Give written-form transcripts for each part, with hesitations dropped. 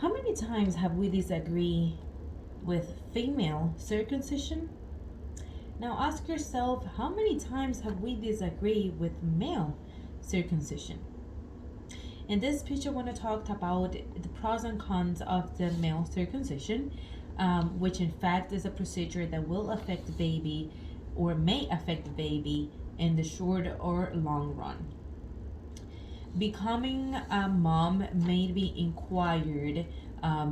How many times have we disagreed with female circumcision? Now ask yourself, how many times have we disagreed with male circumcision? In this speech, I want to talk about the pros and cons of the male circumcision, which in fact is a procedure that will affect the baby or may affect the baby in the short or long run. Becoming a mom made me inquired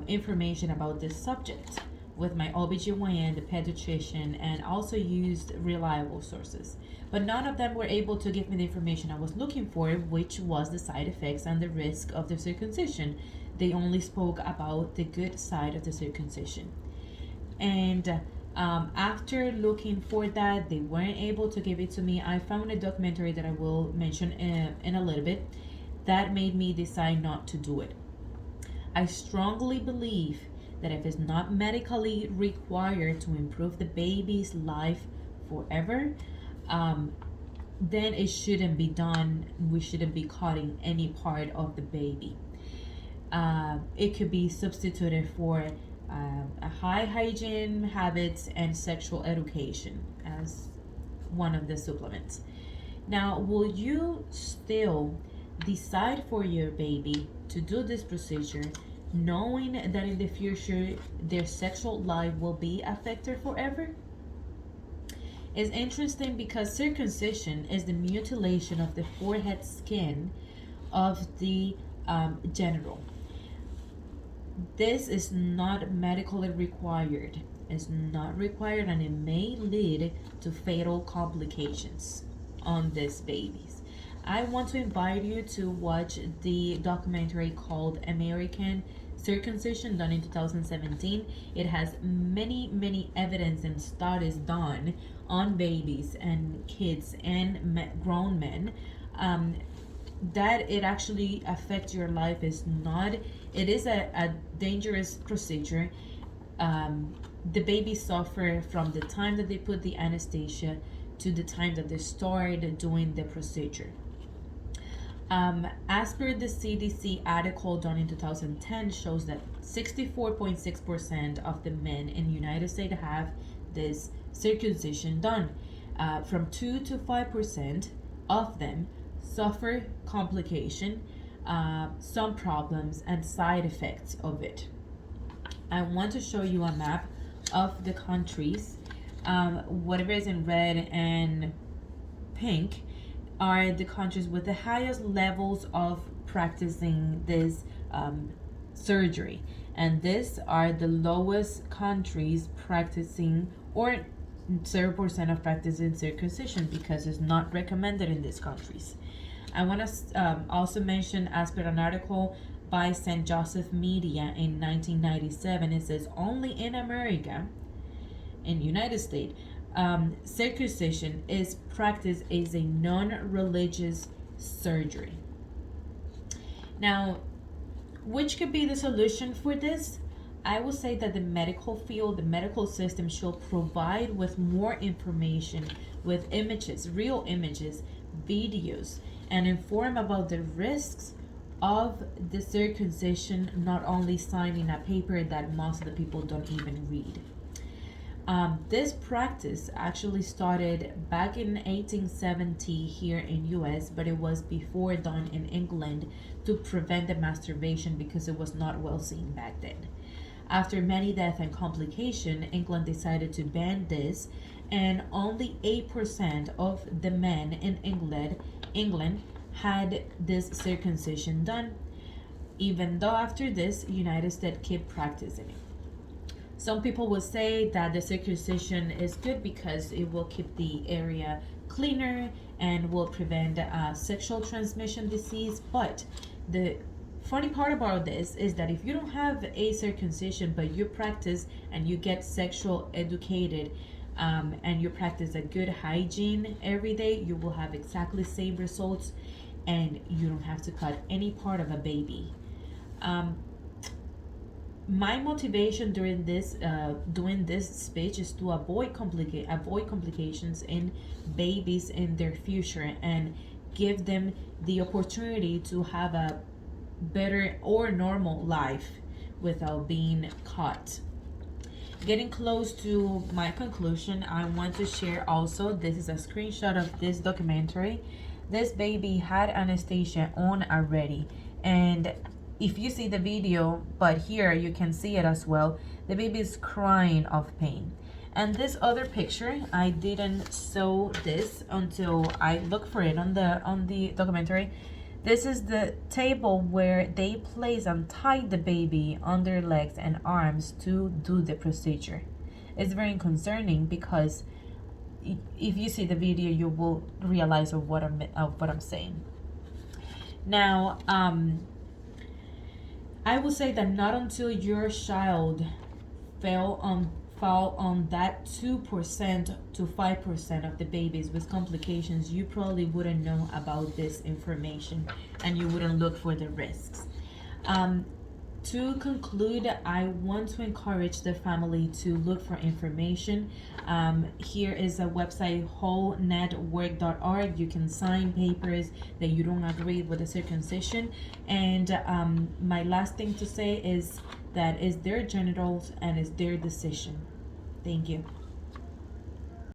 information about this subject with my OBGYN, the pediatrician, and also used reliable sources. But none of them were able to give me the information I was looking for, which was the side effects and the risk of the circumcision. They only spoke about the good side of the circumcision. And after looking for that, they weren't able to give it to me. I found a documentary that I will mention in a little bit that made me decide not to do it. I strongly believe that if it's not medically required to improve the baby's life forever, then it shouldn't be done. We shouldn't be cutting any part of the baby. It could be substituted for a high hygiene habits and sexual education as one of the supplements. Now, will you still decide for your baby to do this procedure knowing that in the future their sexual life will be affected forever? It's interesting because circumcision is the mutilation of the forehead skin of the genital. This is not medically required. It's not required, and it may lead to fatal complications on these babies. I want to invite you to watch the documentary called American Circumcision, done in 2017. It has many evidence and studies done on babies and kids and grown men, that it actually affects your life. Is not, it is a dangerous procedure. The babies suffer from the time that they put the anesthesia to the time that they start doing the procedure. As per the CDC article done in 2010, shows that 64.6% of the men in the United States have this circumcision done. From 2 to 5% of them suffer complication, some problems and side effects of it. I want to show you a map of the countries. Whatever is in red and pink are the countries with the highest levels of practicing this surgery, and these are the lowest countries practicing, or 0% of practicing circumcision, because it's not recommended in these countries. I want to also mention, as per an article by St. Joseph Media in 1997, it says only in America, in United States, circumcision is practiced as a non-religious surgery. Now, which could be the solution for this? I will say that the medical field, the medical system should provide with more information, with images, real images, videos, and inform about the risks of the circumcision, not only signing a paper that most of the people don't even read. This practice actually started back in 1870 here in US, but it was before done in England to prevent the masturbation because it was not well seen back then. After many deaths and complication, England decided to ban this, and only 8% of the men in England had this circumcision done, even though after this, United States kept practicing it. Some people will say that the circumcision is good because it will keep the area cleaner and will prevent sexual transmission disease. But the funny part about this is that if you don't have a circumcision, but you practice and you get sexual educated, and you practice a good hygiene every day, you will have exactly the same results, and you don't have to cut any part of a baby. My motivation during this doing this speech is to avoid complications in babies in their future, and give them the opportunity to have a better or normal life without being caught. Getting close to my conclusion, I want to share also, this is a screenshot of this documentary. This baby had anesthesia on already, and if you see the video, but here you can see it as well, the baby is crying of pain. And this other picture, I didn't show this until I looked for it on the documentary. This is the table where they place and tie the baby on their legs and arms to do the procedure. It's very concerning because if you see the video, you will realize of what I'm saying. Now, I will say that not until your child fall on that 2% to 5% of the babies with complications, you probably wouldn't know about this information and you wouldn't look for the risks. To conclude, I want to encourage the family to look for information. Here is a website, wholenetwork.org. You can sign papers that you don't agree with the circumcision. And my last thing to say is that it's their genitals and it's their decision. Thank you.